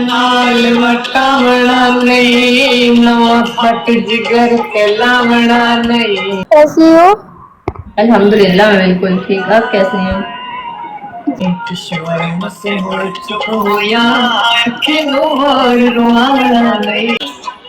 नाल वटावना नहीं, नवा फट जिगर के लावना नहीं। कैसी हो? अल्हम्दुलिल्लाह मैं बिल्कुल ठीक। आप कैसे हैं? स्वर्ण से हो या अखियों और रुआवना नहीं,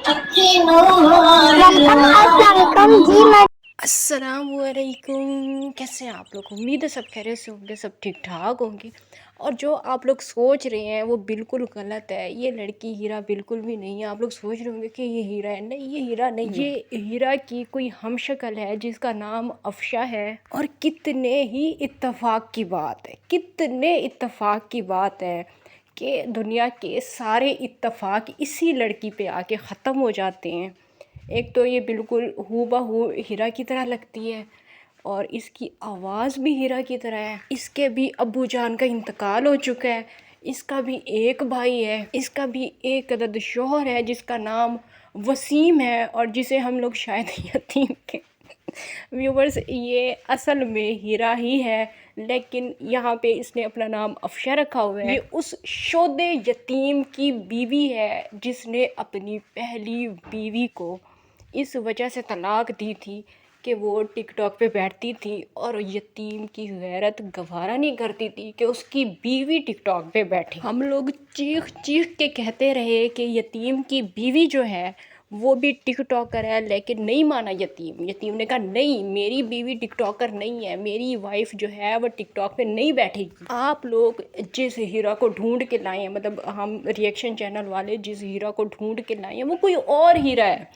अखियों और अस्सलाम जी। मैं अस्सलामुअलैकुम। कैसे हैं आप लोग? उम्मीद है सब खैरियत से होंगे, सब ठीक ठाक होंगे। और जो आप लोग सोच रहे हैं वो बिल्कुल गलत है। ये लड़की हीरा बिल्कुल भी नहीं है। आप लोग सोच रहे होंगे कि ये हीरा है। नहीं, ये हीरा नहीं है। ये हीरा की कोई हमशक्ल है जिसका नाम अफशा है। और कितने ही इत्तेफाक की बात है, कितने इत्तेफाक की बात है कि दुनिया के सारे इत्तेफाक इसी लड़की पे आके ख़त्म हो जाते हैं। एक तो ये बिल्कुल हूबहू हीरा की तरह लगती है और इसकी आवाज़ भी हीरा की तरह है। इसके भी अब्बू जान का इंतकाल हो चुका है। इसका भी एक भाई है, इसका भी एक अदद शोहर है जिसका नाम वसीम है और जिसे हम लोग शायद यतीम के व्यूवर्स, ये असल में हीरा ही है, लेकिन यहाँ पे इसने अपना नाम अफशा रखा हुआ है। ये उस शोदे यतीम की बीवी है जिसने अपनी पहली बीवी को इस वजह से तलाक दी थी कि वो टिकटॉक पे बैठती थी और यतीम की गैरत गवारा नहीं करती थी कि उसकी बीवी टिकटॉक पे बैठे। हम लोग चीख चीख के कहते रहे कि यतीम की बीवी जो है वो भी टिकटॉकर है, लेकिन नहीं माना यतीम। यतीम ने कहा नहीं, मेरी बीवी टिकटॉकर नहीं है, मेरी वाइफ जो है वो टिकटॉक पे नहीं बैठेगी। आप लोग जिस हीरा को ढूंढ के लाए हैं, मतलब हम रिएक्शन चैनल वाले जिस हीरा को ढूंढ के लाए हैं वो कोई और हीरा है।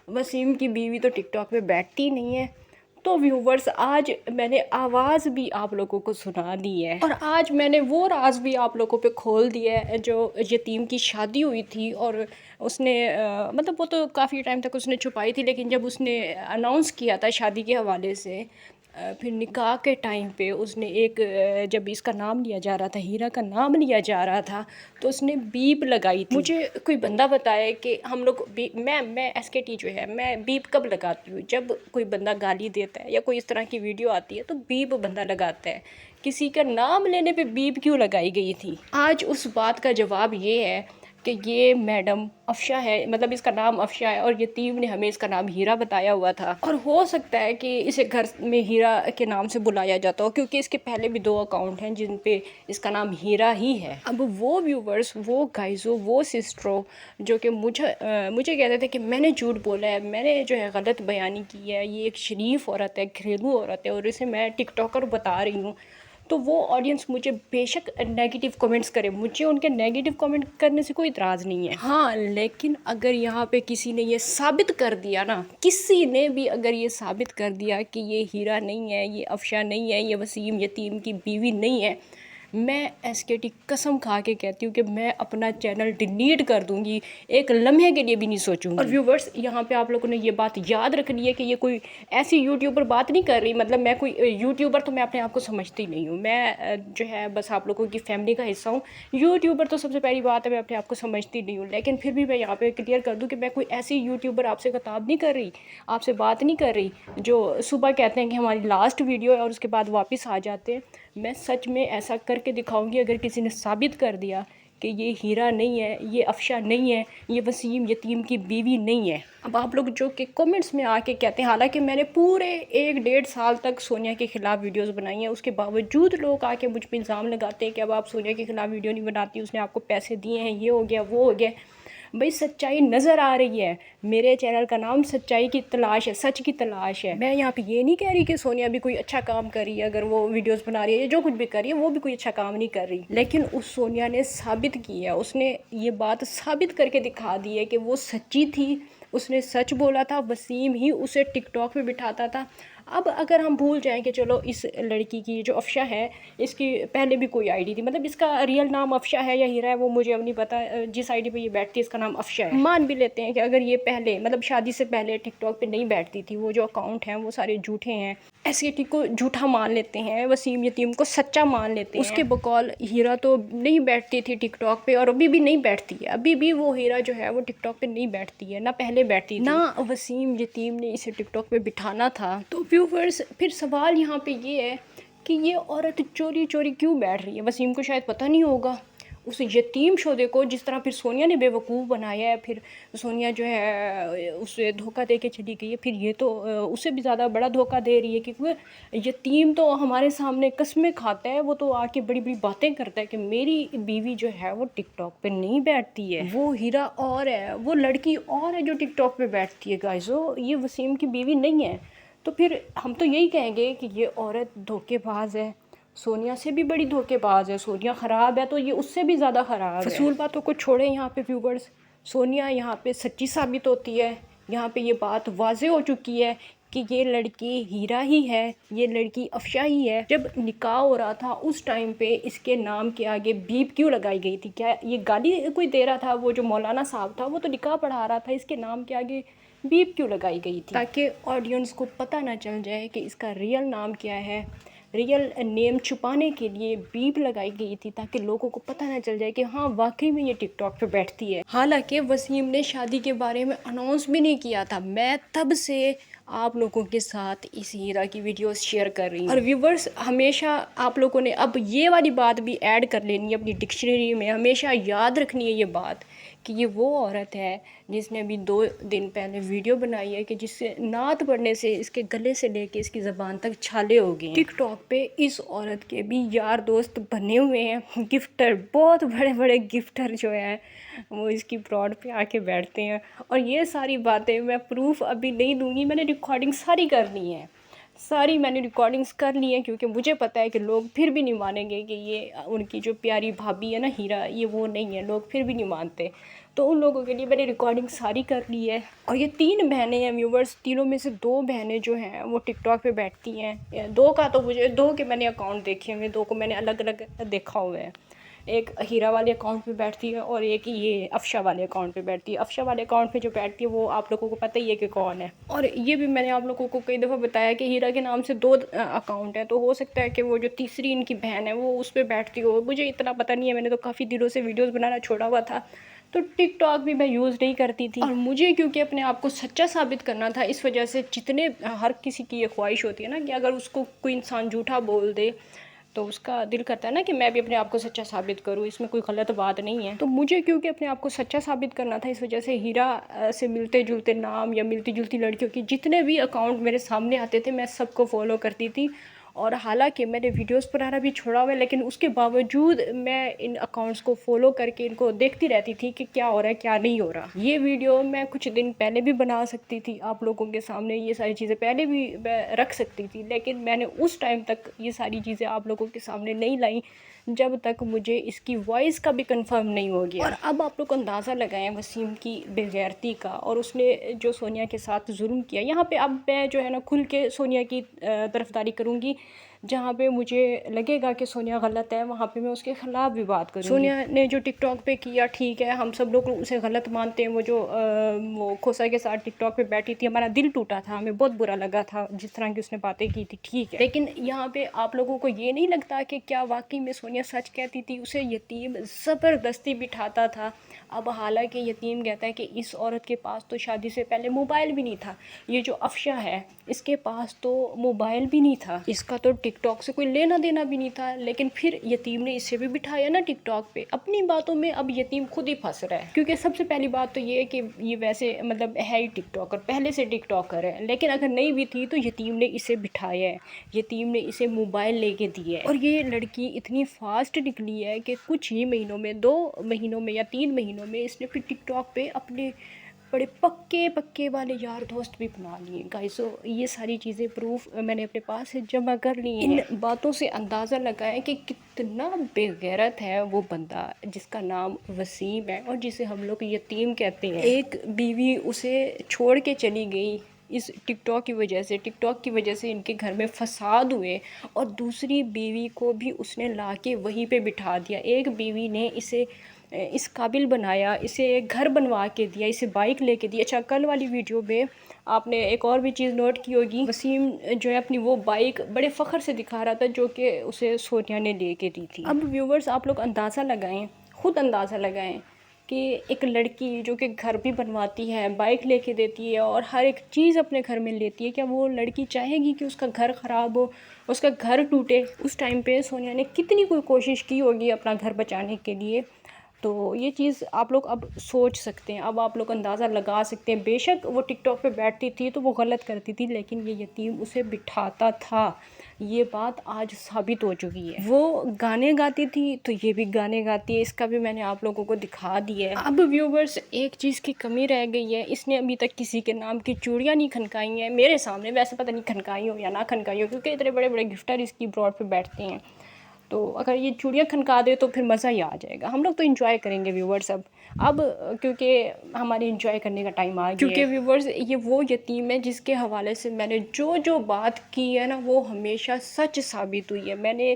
वसीम की बीवी तो टिकटॉक पे बैठती नहीं है। तो व्यूवर्स, आज मैंने आवाज़ भी आप लोगों को सुना दी है और आज मैंने वो राज भी आप लोगों पे खोल दिया है जो यतीम की शादी हुई थी। और उसने मतलब वो तो काफ़ी टाइम तक उसने छुपाई थी, लेकिन जब उसने अनाउंस किया था शादी के हवाले से, फिर निकाह के टाइम पे उसने एक जब इसका नाम लिया जा रहा था, हीरा का नाम लिया जा रहा था, तो उसने बीप लगाई थी। मुझे कोई बंदा बताए कि हम लोग मैं SKT जो है, मैं बीप कब लगाती हूँ? जब कोई बंदा गाली देता है या कोई इस तरह की वीडियो आती है तो बीप बंदा लगाता है। किसी का नाम लेने पे बीप क्यों लगाई गई थी? आज उस बात का जवाब ये है कि ये मैडम अफशा है, मतलब इसका नाम अफशा है और यतीम ने हमें इसका नाम हीरा बताया हुआ था। और हो सकता है कि इसे घर में हीरा के नाम से बुलाया जाता हो, क्योंकि इसके पहले भी 2 अकाउंट हैं जिन पे इसका नाम हीरा ही है। अब वो व्यूवर्स, वो गाइजो, वो सिस्टरों जो कि मुझे कहते थे कि मैंने झूठ बोला है, मैंने जो है गलत बयानी की है, ये एक शरीफ औरत है, घरेलू औरत है और इसे मैं टिकटॉकर बता रही हूँ, तो वो ऑडियंस मुझे बेशक नेगेटिव कमेंट्स करे, मुझे उनके नेगेटिव कमेंट करने से कोई इतराज़ नहीं है। हाँ, लेकिन अगर यहाँ पे किसी ने ये साबित कर दिया ना, किसी ने भी अगर ये साबित कर दिया कि ये हीरा नहीं है, ये अफशा नहीं है, ये वसीम यतीम की बीवी नहीं है, मैं SKT कसम खा के कहती हूँ कि मैं अपना चैनल डिलीट कर दूँगी, एक लम्हे के लिए भी नहीं सोचूंगी। और व्यूवर्स, यहाँ पे आप लोगों ने ये बात याद रखनी है कि ये कोई ऐसी यूट्यूबर बात नहीं कर रही, मतलब मैं कोई यूट्यूबर तो मैं अपने आप को समझती नहीं हूँ। मैं जो है बस आप लोगों की फैमिली का हिस्सा हूँ। यूट्यूबर तो सबसे पहली बात है मैं अपने आप को समझती नहीं हूँ, लेकिन फिर भी मैं यहाँ पे क्लियर कर दूँ कि मैं कोई ऐसी यूट्यूबर आपसे खिताब नहीं कर रही, आपसे बात नहीं कर रही जो सुबह कहते हैं कि हमारी लास्ट वीडियो है और उसके बाद वापस आ जाते हैं। मैं सच में ऐसा करके दिखाऊंगी अगर किसी ने साबित कर दिया कि ये हीरा नहीं है, ये अफशा नहीं है, ये वसीम यतीम की बीवी नहीं है। अब आप लोग जो कि कमेंट्स में आके कहते हैं, हालांकि मैंने पूरे 1-1.5 साल तक सोनिया के ख़िलाफ़ वीडियोस बनाई हैं, उसके बावजूद लोग आके मुझ पर इल्ज़ाम लगाते हैं कि अब आप सोनिया के ख़िलाफ़ वीडियो नहीं बनाती, उसने आपको पैसे दिए हैं, ये हो गया वो हो गया। भाई सच्चाई नज़र आ रही है। मेरे चैनल का नाम सच्चाई की तलाश है, सच की तलाश है। मैं यहाँ पे ये नहीं कह रही कि सोनिया भी कोई अच्छा काम कर रही है, अगर वो वीडियोस बना रही है या जो कुछ भी कर रही है वो भी कोई अच्छा काम नहीं कर रही, लेकिन उस सोनिया ने साबित की है, उसने ये बात साबित करके दिखा दी है कि वो सच्ची थी, उसने सच बोला था, वसीम ही उसे टिकटॉक पे बिठाता था। अब अगर हम भूल जाएं कि चलो इस लड़की की जो अफशा है, इसकी पहले भी कोई आईडी थी, मतलब इसका रियल नाम अफशा है या हीरा है वो मुझे अब नहीं पता, जिस आईडी पे ये बैठती है इसका नाम अफशा है। मान भी लेते हैं कि अगर ये पहले मतलब शादी से पहले टिकटॉक पे नहीं बैठती थी, वो जो अकाउंट हैं वो सारे झूठे हैं, SKT को झूठा मान लेते हैं, वसीम यतीम को सच्चा मान लेते हैं। उसके बकौल हीरा तो नहीं बैठती थी टिकटॉक पे और अभी भी नहीं बैठती है, अभी भी वो हीरा जो है वो टिकटॉक पे नहीं बैठती है, ना पहले बैठती थी, ना वसीम यतीम ने इसे टिकटॉक पे बिठाना था। तो व्यूवर्स, फिर सवाल यहाँ पे ये है कि ये औरत चोरी चोरी क्यों बैठ रही है? वसीम को शायद पता नहीं होगा, उस यतीम शोधे को जिस तरह फिर सोनिया ने बेवकूफ़ बनाया है, फिर सोनिया जो है उसे धोखा दे के चली गई है, फिर ये तो उससे भी ज़्यादा बड़ा धोखा दे रही है, क्योंकि यतीम तो हमारे सामने कस्में खाता है, वो तो आके बड़ी बड़ी बातें करता है कि मेरी बीवी जो है वो टिकटॉक पे नहीं बैठती है, वो हीरा और है, वो लड़की और है जो टिकटॉक पे बैठती है। गाइज़ो, ये वसीम की बीवी नहीं है। तो फिर हम तो यही कहेंगे कि ये औरत धोखेबाज है, सोनिया से भी बड़ी धोखेबाज है। सोनिया ख़राब है तो ये उससे भी ज़्यादा ख़राब है। फजूल बातों को छोड़ें यहाँ पे व्यूवर्स, सोनिया यहाँ पे सच्ची साबित होती है। यहाँ पे ये बात वाज़े हो चुकी है कि ये लड़की हीरा ही है, ये लड़की अफशा ही है। जब निकाह हो रहा था उस टाइम पे इसके नाम के आगे बीप क्यों लगाई गई थी? क्या ये गाली कोई दे रहा था? वो जो मौलाना साहब था वो तो निकाह पढ़ा रहा था, इसके नाम के आगे बीप क्यों लगाई गई थी? ताकि ऑडियंस को पता ना चल जाए कि इसका रियल नाम क्या है। रियल नेम छुपाने के लिए बीप लगाई गई थी ताकि लोगों को पता ना चल जाए कि हाँ वाकई में ये टिकटॉक पे बैठती है। हालांकि वसीम ने शादी के बारे में अनाउंस भी नहीं किया था। मैं तब से आप लोगों के साथ इस हीरा की वीडियोस शेयर कर रही हूँ। और व्यूवर्स, हमेशा आप लोगों ने अब ये वाली बात भी ऐड कर लेनी है अपनी डिक्शनरी में। हमेशा याद रखनी है ये बात कि ये वो औरत है जिसने अभी 2 दिन पहले वीडियो बनाई है कि जिससे नात पढ़ने से इसके गले से लेके इसकी ज़बान तक छाले हो गए। टिकटॉक पे इस औरत के भी यार दोस्त बने हुए हैं, गिफ्टर, बहुत बड़े बड़े गिफ्टर जो हैं वो इसकी ब्रॉड पे आके बैठते हैं। और ये सारी बातें मैं प्रूफ अभी नहीं दूंगी, मैंने रिकॉर्डिंग सारी कर ली है, सारी मैंने रिकॉर्डिंग्स कर ली हैं, क्योंकि मुझे पता है कि लोग फिर भी नहीं मानेंगे कि ये उनकी जो प्यारी भाभी है ना हीरा, ये वो नहीं है, लोग फिर भी नहीं मानते। तो उन लोगों के लिए मैंने रिकॉर्डिंग सारी कर ली है। और ये 3 बहनें हैं व्यूवर्स, तीनों में से 2 बहनें जो हैं वो टिकटॉक पे बैठती हैं। 2 का तो मुझे 2 के मैंने अकाउंट देखे हुए, 2 को मैंने अलग अलग देखा हुआ है। एक हीरा वाले अकाउंट पे बैठती है और एक ये अफशा वाले अकाउंट पे बैठती है। अफशा वाले अकाउंट पे जो बैठती है वो आप लोगों को पता ही है कि कौन है। और ये भी मैंने आप लोगों को कई दफ़ा बताया कि हीरा के नाम से 2 अकाउंट है, तो हो सकता है कि वो जो तीसरी इनकी बहन है वो उस पर बैठती हो, मुझे इतना पता नहीं है। मैंने तो काफ़ी दिनों से वीडियोज़ बनाना छोड़ा हुआ था, तो टिकटॉक भी मैं यूज़ नहीं करती थी। और मुझे क्योंकि अपने आप को सच्चा साबित करना था, इस वजह से जितने हर किसी की ये ख्वाहिश होती है ना कि अगर उसको कोई इंसान झूठा बोल दे तो उसका दिल करता है ना कि मैं भी अपने आप को सच्चा साबित करूँ, इसमें कोई गलत बात नहीं है। तो मुझे क्योंकि अपने आप को सच्चा साबित करना था, इस वजह से हीरा से मिलते जुलते नाम या मिलती जुलती लड़कियों की जितने भी अकाउंट मेरे सामने आते थे मैं सबको फॉलो करती थी। और हालांकि मैंने वीडियोस बनाना भी छोड़ा हुआ है, लेकिन उसके बावजूद मैं इन अकाउंट्स को फॉलो करके इनको देखती रहती थी कि क्या हो रहा है क्या नहीं हो रहा। ये वीडियो मैं कुछ दिन पहले भी बना सकती थी, आप लोगों के सामने ये सारी चीज़ें पहले भी मैं रख सकती थी, लेकिन मैंने उस टाइम तक ये सारी चीज़ें आप लोगों के सामने नहीं लाई जब तक मुझे इसकी वॉइस का भी कंफर्म नहीं हो गया। और अब आप लोग अंदाज़ा लगाएं वसीम की बेगैरती का, और उसने जो सोनिया के साथ जुल्म किया। यहाँ पे अब मैं जो है ना खुल के सोनिया की तरफदारी करूँगी। जहाँ पे मुझे लगेगा कि सोनिया गलत है वहाँ पे मैं उसके ख़िलाफ़ भी बात करूँगी। सोनिया ने जो टिकटॉक पे किया ठीक है, हम सब लोग उसे गलत मानते हैं। वो जो वो खोसा के साथ टिकटॉक पे बैठी थी, हमारा दिल टूटा था, हमें बहुत बुरा लगा था जिस तरह की उसने बातें की थी, ठीक है। लेकिन यहाँ पे आप लोगों को ये नहीं लगता कि क्या वाकई में सोनिया सच कहती थी? उसे यतीम ज़बरदस्ती बिठाता था। अब हालांकि यतीम कहता है कि इस औरत के पास तो शादी से पहले मोबाइल भी नहीं था। ये जो अफशा है इसके पास तो मोबाइल भी नहीं था, इसका तो टिकटॉक से कोई लेना देना भी नहीं था, लेकिन फिर यतीम ने इसे भी बिठाया ना टिकटॉक पे अपनी बातों में। अब यतीम खुद ही फंस रहा है, क्योंकि सबसे पहली बात तो ये है कि ये वैसे मतलब है ही टिकटॉकर, पहले से टिकटॉकर है, लेकिन अगर नहीं भी थी तो यतीम ने इसे बिठाया है, यतीम ने इसे मोबाइल लेके दिया है। और ये लड़की इतनी फास्ट निकली है कि कुछ ही महीनों में, 2 महीनों में या 3 महीनों में इसने फिर टिकटॉक पे अपने बड़े पक्के वाले यार दोस्त भी बना लिए। गाइस, ये सारी चीज़ें प्रूफ मैंने अपने पास से जमा कर ली हैं। इन बातों से अंदाज़ा लगाएं कि कितना बेगैरत है वो बंदा जिसका नाम वसीम है और जिसे हम लोग यतीम कहते हैं। एक बीवी उसे छोड़ के चली गई इस टिकटॉक की वजह से, टिकटॉक की वजह से इनके घर में फसाद हुए, और दूसरी बीवी को भी उसने लाके वहीं पे बिठा दिया। एक बीवी ने इसे इस काबिल बनाया, इसे एक घर बनवा के दिया, इसे बाइक लेके दी। अच्छा, कल वाली वीडियो में आपने एक और भी चीज़ नोट की होगी, वसीम जो है अपनी वो बाइक बड़े फ़ख्र से दिखा रहा था जो कि उसे सोनिया ने ले के दी थी। अब व्यूवर्स आप लोग अंदाज़ा लगाएं, ख़ुद अंदाज़ा लगाएं کہ ایک لڑکی جو کہ گھر بھی بنواتی ہے، بائک لے کے دیتی ہے اور ہر ایک چیز اپنے گھر میں لیتی ہے، کیا وہ لڑکی چاہے گی کہ اس کا گھر خراب ہو، اس کا گھر ٹوٹے؟ اس ٹائم پہ سونیا نے کتنی کوئی کوشش کی ہوگی اپنا گھر بچانے کے لیے. تو یہ چیز آپ لوگ اب سوچ سکتے ہیں، اب آپ لوگ اندازہ لگا سکتے ہیں. بے شک وہ ٹک ٹاک پہ بیٹھتی تھی تو وہ غلط کرتی تھی، لیکن یہ یتیم اسے بٹھاتا تھا. یہ بات آج ثابت ہو چکی ہے. وہ گانے گاتی تھی تو یہ بھی گانے گاتی ہے، اس کا بھی میں نے آپ لوگوں کو دکھا دیا ہے. اب ویورز ایک چیز کی کمی رہ گئی ہے، اس نے ابھی تک کسی کے نام کی چوڑیاں نہیں کھنکائی ہیں میرے سامنے. ویسے پتہ نہیں کھنکائی ہو یا نہ کھنکائی ہو، کیونکہ اتنے بڑے بڑے گفٹر اس کی براڈ پہ بیٹھتے ہیں. تو اگر یہ چوڑیاں کھنکا دے تو پھر مزہ ہی آ جائے گا. ہم لوگ تو انجوائے کریں گے ویورز اب کیونکہ ہمارے انجوائے کرنے کا ٹائم آ گیا. کیونکہ ویورز یہ وہ یتیم ہے جس کے حوالے سے میں نے جو بات کی ہے نا وہ ہمیشہ سچ ثابت ہوئی ہے. میں نے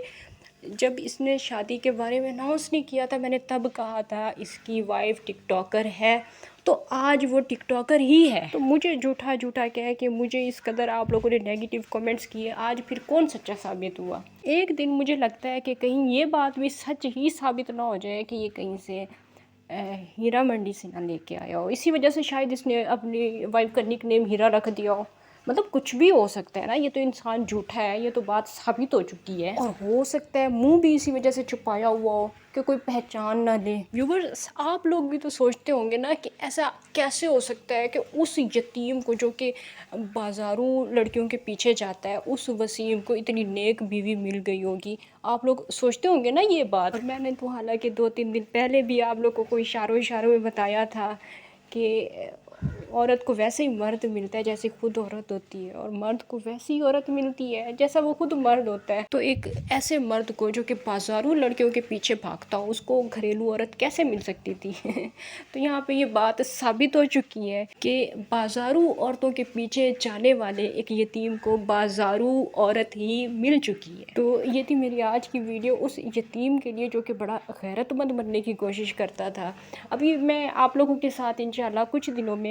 جب اس نے شادی کے بارے میں اناؤنس نہیں کیا تھا، میں نے تب کہا تھا اس کی وائف ٹک ٹاکر ہے، تو آج وہ ٹک ٹاکر ہی ہے. تو مجھے جھوٹا کہہ کہ مجھے اس قدر آپ لوگوں نے نیگیٹو کمنٹس کیے، آج پھر کون سچا ثابت ہوا؟ ایک دن مجھے لگتا ہے کہ کہیں یہ بات بھی سچ ہی ثابت نہ ہو جائے کہ یہ کہیں سے ہیرا منڈی سے نہ لے کے آیا ہو. اسی وجہ سے شاید اس نے اپنی وائف کا نک نیم ہیرا رکھ دیا ہو. مطلب کچھ بھی ہو سکتا ہے نا، یہ تو انسان جھوٹا ہے، یہ تو بات ثابت ہو چکی ہے. اور ہو سکتا ہے منہ بھی اسی وجہ سے چھپایا ہوا ہو کہ کوئی پہچان نہ لے. ویورز آپ لوگ بھی تو سوچتے ہوں گے نا کہ ایسا کیسے ہو سکتا ہے کہ اس یتیم کو جو کہ بازاروں لڑکیوں کے پیچھے جاتا ہے، اس وسیم کو اتنی نیک بیوی مل گئی ہوگی. آپ لوگ سوچتے ہوں گے نا یہ بات. اور میں نے تو حالانکہ 2-3 دن پہلے بھی آپ لوگوں کو اشاروں میں بتایا تھا کہ عورت کو ویسے ہی مرد ملتا ہے جیسے خود عورت ہوتی ہے، اور مرد کو ویسی ہی عورت ملتی ہے جیسا وہ خود مرد ہوتا ہے. تو ایک ایسے مرد کو جو کہ بازاروں لڑکیوں کے پیچھے بھاگتا ہو، اس کو گھریلو عورت کیسے مل سکتی تھی؟ تو یہاں پہ یہ بات ثابت ہو چکی ہے کہ بازاروں عورتوں کے پیچھے جانے والے ایک یتیم کو بازاروں عورت ہی مل چکی ہے. تو یہ تھی میری آج کی ویڈیو اس یتیم کے لیے جو کہ بڑا غیرت مند بننے کی کوشش کرتا تھا. ابھی میں آپ لوگوں کے ساتھ انشاءاللہ کچھ دنوں میں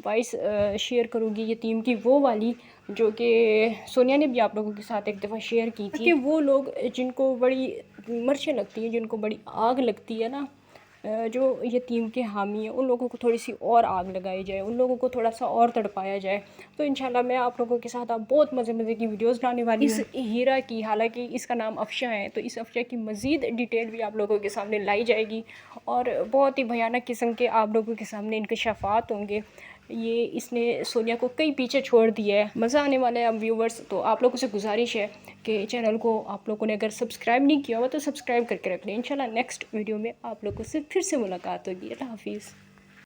وائس شیئر کروں گی یتیم کی، وہ والی جو کہ سونیا نے بھی آپ لوگوں کے ساتھ ایک دفعہ شیئر کی تھی. کہ وہ لوگ جن کو بڑی مرچیں لگتی ہیں، جن کو بڑی آگ لگتی ہے نا، جو یتیم کے حامی ہیں، ان لوگوں کو تھوڑی سی اور آگ لگائی جائے، ان لوگوں کو تھوڑا سا اور تڑپایا جائے. تو انشاءاللہ میں آپ لوگوں کے ساتھ اب بہت مزے کی ویڈیوز لانے والی ہوں. اس ہیرا کی، حالانکہ اس کا نام افشاں ہے، تو اس افشاں کی مزید ڈیٹیل بھی آپ لوگوں کے سامنے لائی جائے گی، اور بہت ہی بھیانک قسم کے آپ لوگوں کے سامنے انکشافات ہوں گے. یہ اس نے سونیا کو کئی پیچھے چھوڑ دیا ہے. مزہ آنے والا ہے اب ویورز. تو آپ لوگوں سے گزارش ہے کہ چینل کو آپ لوگوں نے اگر سبسکرائب نہیں کیا ہوا تو سبسکرائب کر کے رکھ لیں. انشاءاللہ نیکسٹ ویڈیو میں آپ لوگوں سے پھر سے ملاقات ہوگی. اللہ حافظ.